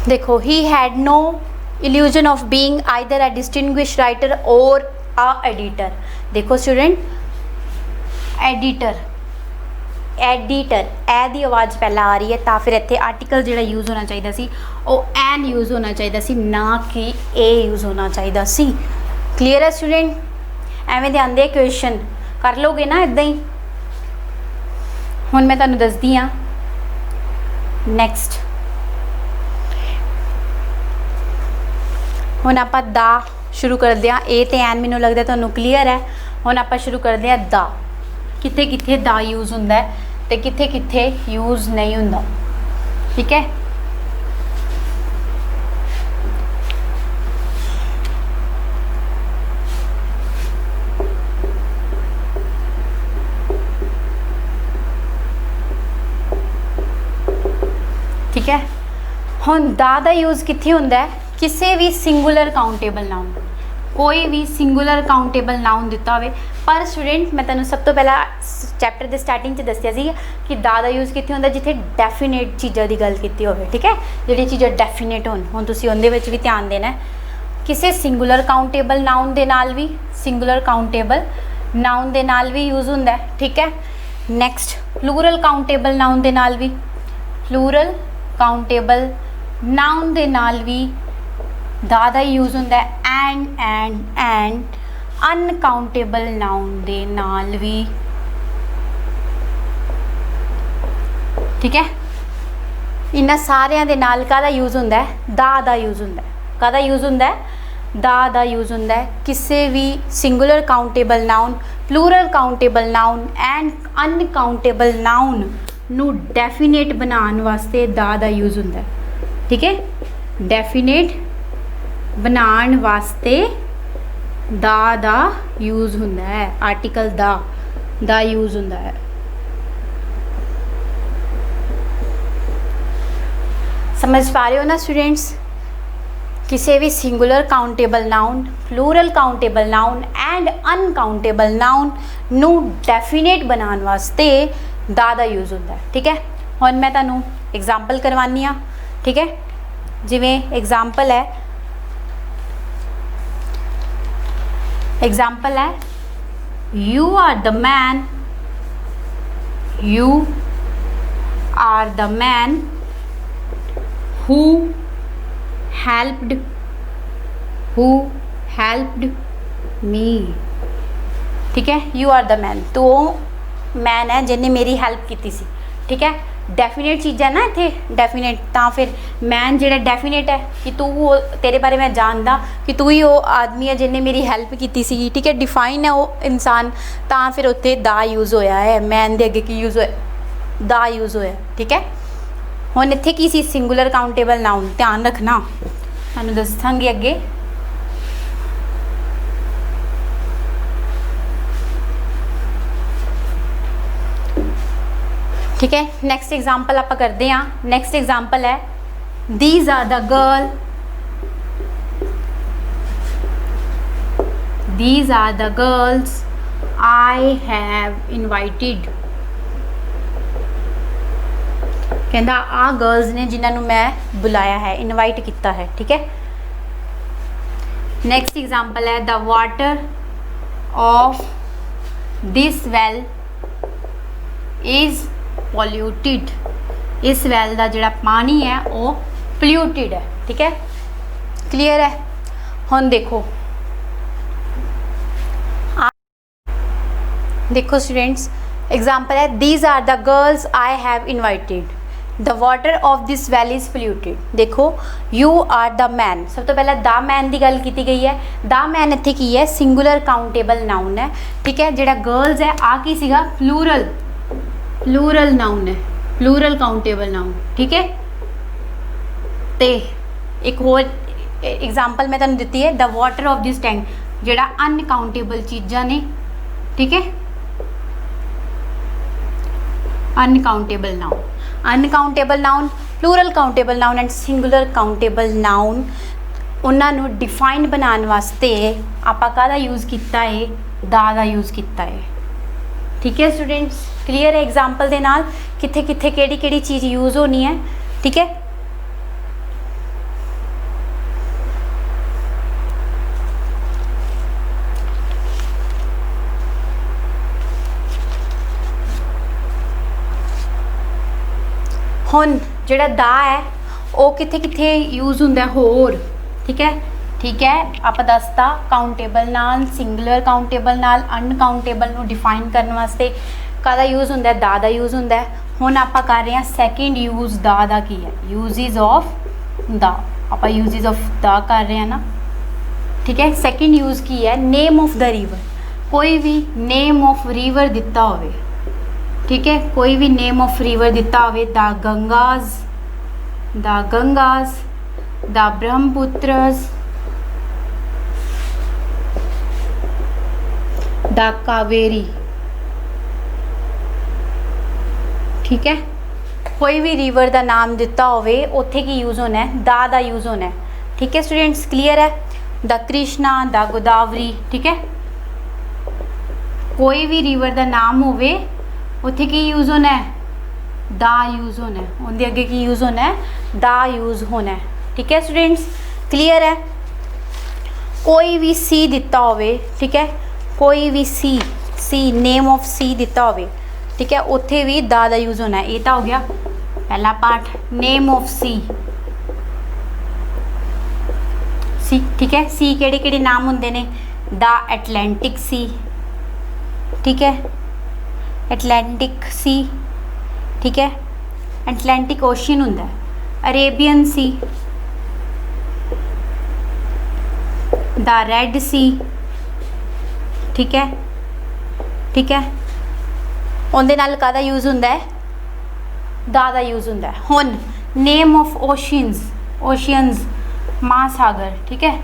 Speaker 1: देखो he had no illusion of being either a distinguished writer or a editor. देखो स्टूडेंट एडिटर ए दी आवाज़ पहला आ रही है तो फिर इत्थे आर्टिकल जिहड़ा यूज़ होना चाहिए सी वो एन यूज़ होना चाहिए सी ना कि ए यूज़ होना चाहिए सी। क्लीयर है स्टूडेंट। एवें दे आंदे क्वेश्चन कर लोगे ना इदां ही। हुण मैं तुहानूं दसदी हाँ नैक्सट हुण आपां दा शुरू करते हैं। ए ते एन मैनूं लगदा तुहानूं क्लीयर है। हुण आपां शुरू करते हैं दा कित्थे कित्थे दा यूज़ हुंदा है ते कित्थे कित्थे यूज़ नहीं हुंदा। ठीक है ठीक है। हुण दा यूज़ कित्थे हुंदा है किसी भी सिंगुलर काउंटेबल नाउन कोई भी सिंगुलर काउंटेबल नाउन दिता हो। पर स्टूडेंट मैं तुहानूं सब तो पहला चैप्टर के स्टार्टिंग दसिया सी कि दा यूज़ कित्थे हुंदा जिथे डेफिनेट चीज़ों की गल कीती होवे। ठीक है जिहड़ी चीज़ां डेफिनेट होण हुण तुसीं उहदे विच भी ध्यान देना है। किसी सिंगुलर काउंटेबल नाउन दे नाल भी सिंगुलर काउंटेबल नाउन दे नाल भी यूज़ हुंदा है। ठीक है नैक्सट प्लूरल काउंटेबल नाउन दे नाल भी प्लूरल काउंटेबल नाउन दे नाल भी दा यूज़ होंदा है। एंड अनकाउंटेबल नाउन दे नाल भी। ठीक है इन्हां सारियां दे नाल कादा यूज़ होंदा है दा यूज़ होंदा है। कादा यूज़ होंदा है दा यूज़ होंदा है किसी भी singular countable noun plural countable noun and uncountable noun नू डेफिनेट बनाने वास्ते दा यूज़ होंदा है। ठीक है डेफिनेट बनाने वास्ते दा यूज़ होंदा है। आर्टिकल दा यूज़ होंदा है। समझ पा रहे हो ना स्टूडेंट्स। किसी भी singular countable noun plural countable noun and uncountable noun नू डेफिनेट बनाने वास्ते दा यूज़ होंदा है। ठीक है हुण मैं तुहानूं एग्जाम्पल करवानी हाँ। ठीक है जिवें एग्जाम्पल है एग्जाम्पल है you are the man, you are the man who helped me. ठीक है, यू आर द मैन, तो मैन है जिन्हें मेरी हेल्प की सी। ठीक है, डेफिनेट चीज़ है ना इत्थे, डेफिनेट, तो फिर मैन जो डेफिनेट है कि तू वो, तेरे बारे मैं जानदा कि तू ही वो आदमी है जिन्हें मेरी हेल्प की सी। ठीक है, डिफाइन है वो इंसान, तो फिर उत्थे दा यूज़ होया है, मैन दे अगे की यूज़ होया, दा यूज़ होया। ठीक है, हुण इत्थे की सी, सिंगुलर काउंटेबल नाउन, ध्यान रखना, तुहानूं दसांगी अगे। ठीक है, नैक्सट एग्जाम्पल आप करते हैं। नैक्सट एग्जाम्पल है these are the girl, these are the girls I have invited. कहता आ गर्ल्स ने जिन्होंने मैं बुलाया है, इनवाइट किया है। ठीक है, नैक्सट एग्जाम्पल है the water of this well is polluted. इस वैल का जोड़ा पानी है वो पोल्यूटिड है। ठीक है, क्लीयर है। हुण देखो, देखो स्टूडेंट्स, एग्जाम्पल है these are the girls I have invited, the water of this well is polluted. देखो, यू आर द मैन, सब तो पहले द मैन की गल की गई है। द मैन इत्थे की है, सिंगुलर काउंटेबल नाउन है। ठीक है, जोड़ा गर्ल्स है आ की सीगा, प्लूरल, प्लूरल नाउन है, प्लूरल काउंटेबल नाउन। ठीक है, तो एक होर एग्जाम्पल मैं तुहानूं दित्ती है the water of this tank, जोड़ा अनकाउंटेबल चीज़ां ने। ठीक है, uncountable noun, uncountable noun, plural countable noun and singular countable noun, उन्होंने डिफाइन बनाने वास्ते आपां काहदा यूज़ किया है, दा यूज़ किया है। ठीक है स्टूडेंट्स, क्लीयर है एग्जाम्पल के नाल कित्थे कित्थे केड़ी केड़ी चीज़ यूज़ होनी है। ठीक है, हुण जिहड़ा दा है वो कित्थे कित्थे यूज़ हुंदा है होर। ठीक है, ठीक है, आप दसता काउंटेबल नाल, सिंगुलर काउंटेबल नाल, अनकाउंटेबल नूं डिफाइन करने वास्ते काहदा यूज़ हुंदा है, दा यूज़ हुंदा है। हुण आपां कर रहे हैं सैकेंड यूज़ दा की है, यूजिज ऑफ दा, आपां यूजिज ऑफ दा कर रहे हैं ना। ठीक है, सैकेंड यूज़ की है नेम ऑफ द रिवर, कोई भी नेम ऑफ रिवर दिता होवे। ठीक है, कोई भी नेम ऑफ रिवर दिता होवे, the Ganges, the Ganges, the Brahmaputras, the Kaveri. ठीक है, कोई भी रिवर का नाम दिता होवे उत्थे की यूज़ होना है, दा यूज़ होना है। ठीक है स्टूडेंट्स, क्लीयर है। The Krishna, the Godavari. ठीक है, कोई भी रिवर का नाम होवे उत्थे की यूज़ होना है, दा यूज़ होना है, उनके अगे की यूज़ होना है, दा यूज़ होना है। ठीक है स्टूडेंट्स, क्लीयर है। कोई भी सी दिता होवे, ठीक है, कोई भी सी, सी नेम ऑफ सी दिता होवे, ठीक है, उत्थे भी दा यूज़ होना है। ये तो हो गया पहला पार्ट, नेम ऑफ सी, सी। ठीक है, सी केड़े केड़े नाम होंदे ने, द एटलांटिक सी। ठीक है, एटलांटिक सी। ठीक है, एटलांटिक ओशन होंदा है, अरेबियन सी, द रेड सी। ठीक है, ठीक है, उनके नाल काहदा यूज़ होंदा है, दा यूज़ होंदा है। हुण नेम ऑफ ओशियंस, ओशियंस महासागर। ठीक है,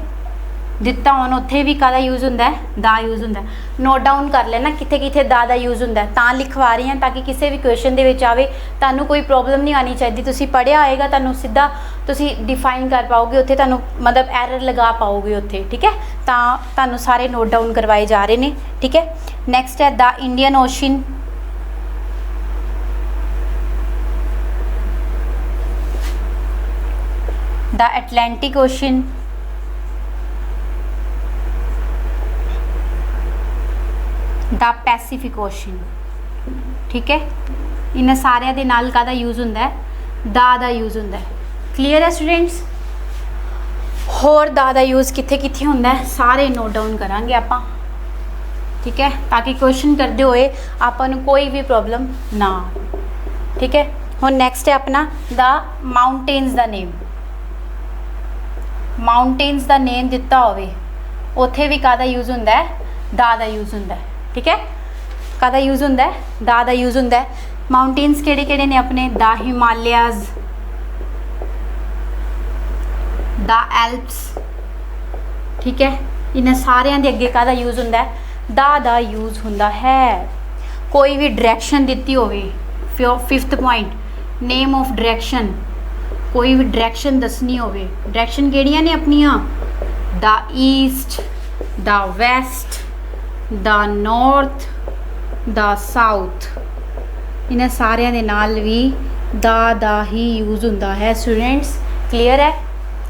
Speaker 1: दिता होन उत्थे भी काहदा यूज़ होंदा है, दा यूज़ होंदा है। नोट डाउन कर लेना कित्थे कित्थे दा यूज़ होंदा है, तां लिखवा रही हैं ताकि किसी भी क्वेश्चन दे विच आवे तुहानूं कोई प्रॉब्लम नहीं आनी चाहिए। तुसीं पढ़िया आएगा, तुहानूं सीधा तुसीं डिफाइन कर पाओगे उत्थे, तुहानूं मतलब एरर लगा पाओगे उत्थे। ठीक है, तां तुहानूं सारे नोट डाउन करवाए जा रहे हैं। ठीक है, नैक्सट है the Indian ocean, the Atlantic ocean, the Pacific ocean. ठीक है, इन्हां सारिਆਂ ਦੇ ਨਾਲ ਕਾਹਦਾ यूज़ ਹੁੰਦਾ है, दा ਦਾ यूज़ ਹੁੰਦਾ है। क्लीयर है स्टूडेंट्स? होर दा ਦਾ यूज़ कित्थे कित्थे ਹੁੰਦਾ है सारे नोट डाउन करांगे आपां। ठीक है, ताकि क्वेश्चन करते हुए आपां नूं कोई भी प्रॉब्लम ना। ठीक है, हुण नैक्सट है अपना द माउंटेन्स दा नेम। माउंटेन्स दा नेम दिता होवे उत्थे भी काहदा यूज़ ਹੁੰਦਾ है, दा दा यूज़ ਹੁੰਦਾ है। ठीक है, काहदा यूज़ ਹੁੰਦਾ है, दा दा यूज़ ਹੁੰਦਾ है। माउंटेन्स किहड़े किहड़े ने अपने, द हिमालयाज, द एल्प्स। ठीक है, इन्हां सारिਆਂ ਦੇ ਅੱਗੇ ਕਾਹਦਾ यूज़ ਹੁੰਦਾ है, ਦਾ यूज़ ਹੁੰਦਾ है। कोई भी डायरैक्शन दिती होवे, 5th point name of direction, कोई भी डायरैक्शन दसनी होवे, डायरैक्शन किहड़ियां ने अपनियां, the east, the west, the north, the south. इन्हां सारिਆਂ ਦੇ नाल भी दा ही यूज़ ਹੁੰਦਾ है स्टूडेंट्स। क्लीयर है?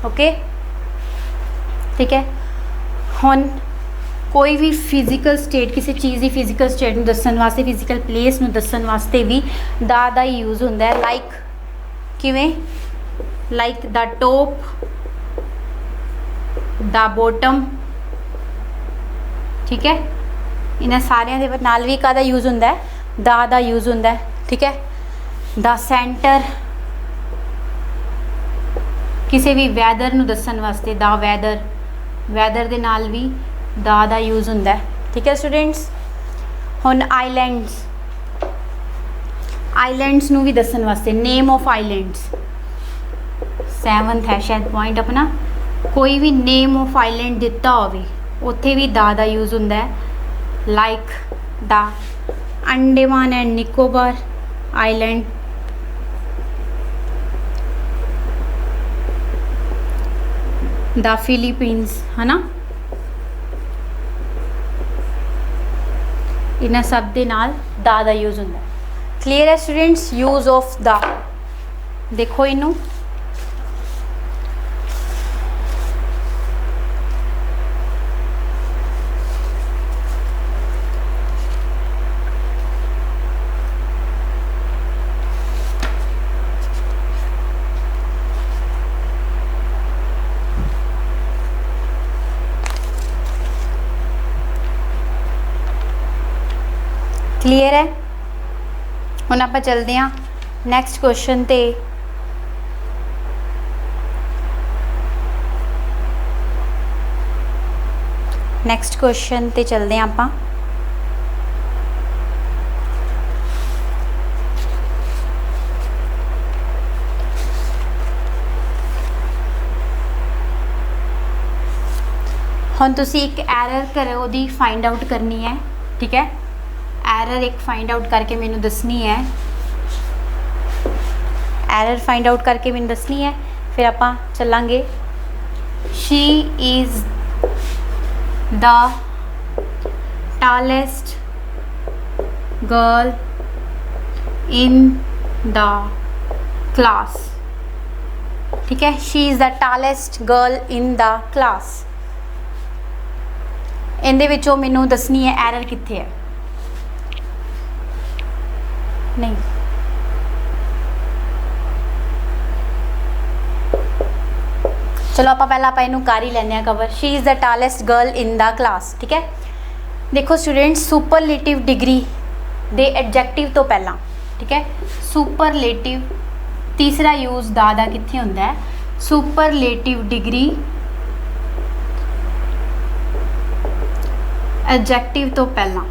Speaker 1: ओके, ठीक है। हुण कोई भी फिजिकल स्टेट, किसी चीज़ की फिजिकल स्टेट में दसन वास्ते, फिजिकल प्लेस में दसन वास्ते भी दा ही यूज़ होंदा है। लाइक किवें, like the top, the bottom. ठीक है, इन्हां सारिਆਂ ਦੇ नाल भी काहदा यूज़ होंदा है, दा यूज़ होंदा है। ठीक है, द सेंटर, किसी भी वैदर नूं दसन वास्ते द वैदर, वैदर दे नाल भी दा यूज़ होंदा है। ठीक है स्टूडेंट्स। हुण आइलैंड्स, आइलैंड्स नूं भी दसन वास्ते नेम ऑफ आइलैंड्स, 7th है शायद पॉइंट अपना। कोई भी नेम ऑफ आइलैंड दिता होवे उत्थे भी दा यूज़ होंदा है। Like the Andaman and Nicobar island, the Philippines, है ना। इन्हां सब दे नाल दा यूज़ होंदा है। क्लीयर है स्टूडेंट्स? यूज़ ऑफ दा देखो इनू, क्लीयर है? हुण आपां चलदे हां नैक्सट क्वेश्चन ते। नैक्सट क्वेश्चन ते चलदे हां आपां। हुण तुसीं एक एरर करो दी फाइंड आउट करनी है। ठीक है, एरर एक फाइंड आउट करके मैनू दसनी है, एरर फाइंड आउट करके मैनू दसनी है। फिर आपां चलांगे। She is the tallest girl in the class. ठीक है, she is the tallest girl in the class. इहदे विचों मैनू दसनी है एरर कित्थे है। नहीं, चलो आप पहला आप इनू कर ही लें cover. She is the tallest girl in the class. ठीक है, देखो स्टूडेंट्स, सुपरलेटिव डिग्री दे एडजैक्टिव तो पहला। ठीक है, सुपरलेटिव तीसरा यूज़ दा कित्थे हुंदा है, सुपरलेटिव डिग्री एडजैक्टिव तो पहला।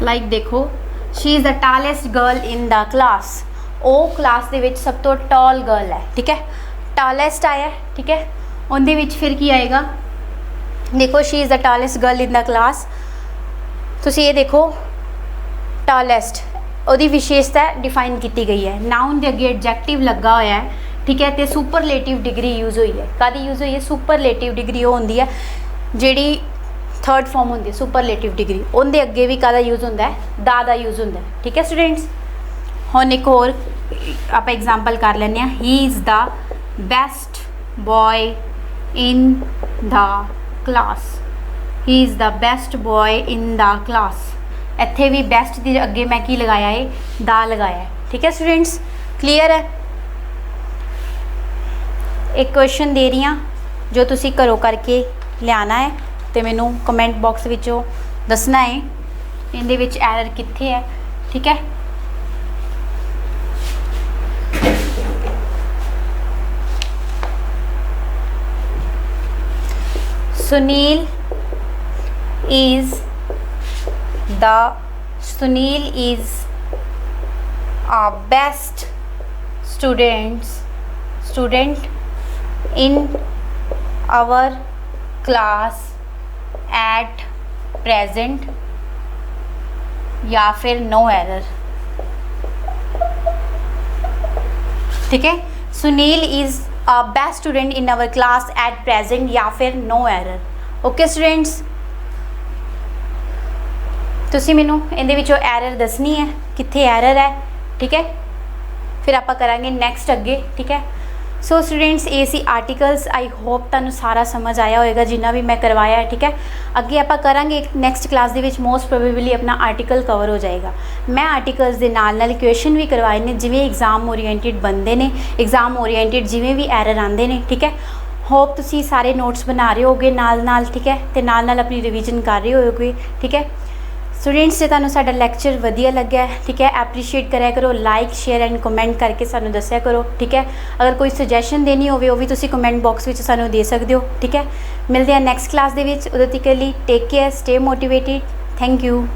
Speaker 1: लाइक देखो, she is the tallest girl in the class, वो क्लास दे विच सब तो टॉल गर्ल है। ठीक है, टालेस्ट आया। ठीक है, उनदे विच फिर की आएगा, देखो she is the tallest girl in the class. तुसीं ये देखो, टालेस्ट ਉਹਦੀ विशेषता डिफाइन की गई है। नाउन के अगे एडजैक्टिव लगा हुआ है। ठीक है, तो सुपरलेटिव डिग्री यूज़ हुई है। कादी यूज़ हुई है? सुपरलेटिव डिग्री वो होंदी है जिहड़ी 3rd फॉर्म होंदी है, सुपरलेटिव डिग्री। उनके अगे भी कादा यूज़ होंदा है, दा यूज़ होंदा है। ठीक है स्टूडेंट्स, हुण एक होर आप एग्जाम्पल कर लैंदे हां। He is the best boy in the class. He is the best boy in the class. ਇੱਥੇ ਵੀ ਬੈਸਟ ਦੀ ਅੱਗੇ ਮੈਂ ਕੀ ਲਗਾਇਆ ਹੈ, ਦਾ ਲਗਾਇਆ ਹੈ। ਠੀਕ ਹੈ ਸਟੂडेंट्स, क्लीयर है। एक क्वेश्चन दे रही हाँ जो तुसी घरों करके लियाना है तो मैनू कमेंट बॉक्स विचों दसना है इहदे विच एरर कित्थे है। ठीक है, Sunil is a best student in our class at present, या फिर नो एरर। ठीक है, Sunil is a best student in our class at present या फिर नो एरर। ओके स्टूडेंट्स, तुसी मैनू इहदे विचों एरर दसनी है कित्थे एरर है। ठीक है, फिर आप करांगे नैक्सट अगे। ठीक है, सो स्टूडेंट्स ये सी आर्टिकल्स। आई होप तुहानू सारा समझ आया होएगा जिन्ना भी मैं करवाया है। ठीक है, अगे आप करांगे next class they which most probably अपना आर्टिकल कवर हो जाएगा। मैं आर्टिकल्स के नाल क्वेश्चन भी करवाए ने जिवें एग्जाम ओरीएंटेड बनते हैं, एग्जाम ओरीएंटेड जिवें भी एरर आते हैं। ठीक है, होप तुसी सारे नोट्स बना रहे होगे नाल। ठीक है, तो नाल अपनी रिविजन कर रहे होगे। ठीक है स्टूडेंट्स, जो तुहानू साडा लैक्चर वधिया लग्या है, ठीक है, एप्रीशिएट कराया करो, लाइक शेयर एंड कमेंट करके सानू दस्या करो। ठीक है, अगर कोई सुजैशन देनी होवे वो भी तुसी कमेंट बॉक्स में सानू दे सकते हो। ठीक है, मिलते हैं नैक्सट क्लास दे विच। उदों तक के लिए take care, stay motivated. Thank you.